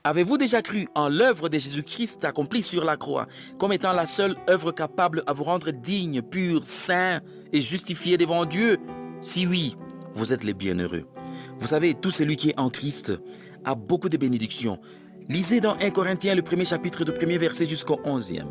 Avez-vous déjà cru en l'œuvre de Jésus-Christ accomplie sur la croix comme étant la seule œuvre capable à vous rendre digne, pur, saint et justifié devant Dieu? Si oui, vous êtes les bienheureux. Vous savez, tout celui qui est en Christ a beaucoup de bénédictions. Lisez dans 1 Corinthiens le premier chapitre du premier verset jusqu'au 11e.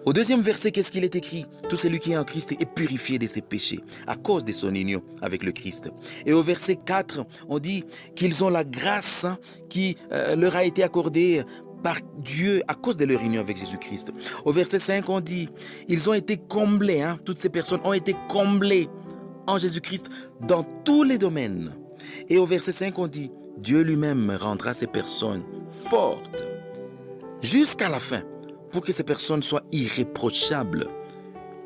Au deuxième verset, qu'est-ce qu'il est écrit? Tout celui qui est en Christ est purifié de ses péchés à cause de son union avec le Christ. Et au verset 4, on dit qu'ils ont la grâce qui leur a été accordée par Dieu à cause de leur union avec Jésus-Christ. Au verset 5, on dit ils ont été comblés, toutes ces personnes ont été comblées en Jésus-Christ dans tous les domaines. Et au verset 5, on dit Dieu lui-même rendra ces personnes fortes jusqu'à la fin, pour que ces personnes soient irréprochables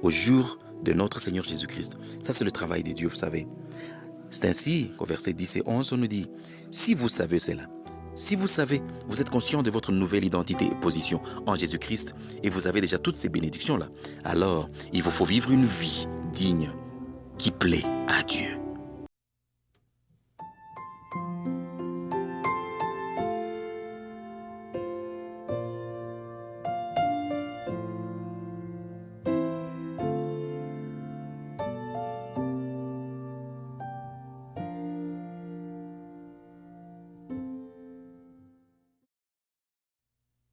au jour de notre Seigneur Jésus-Christ. Ça, c'est le travail de Dieu, vous savez. C'est ainsi qu'au verset 10 et 11, on nous dit, si vous savez cela, si vous savez, vous êtes conscient de votre nouvelle identité et position en Jésus-Christ, et vous avez déjà toutes ces bénédictions-là, alors il vous faut vivre une vie digne qui plaît à Dieu.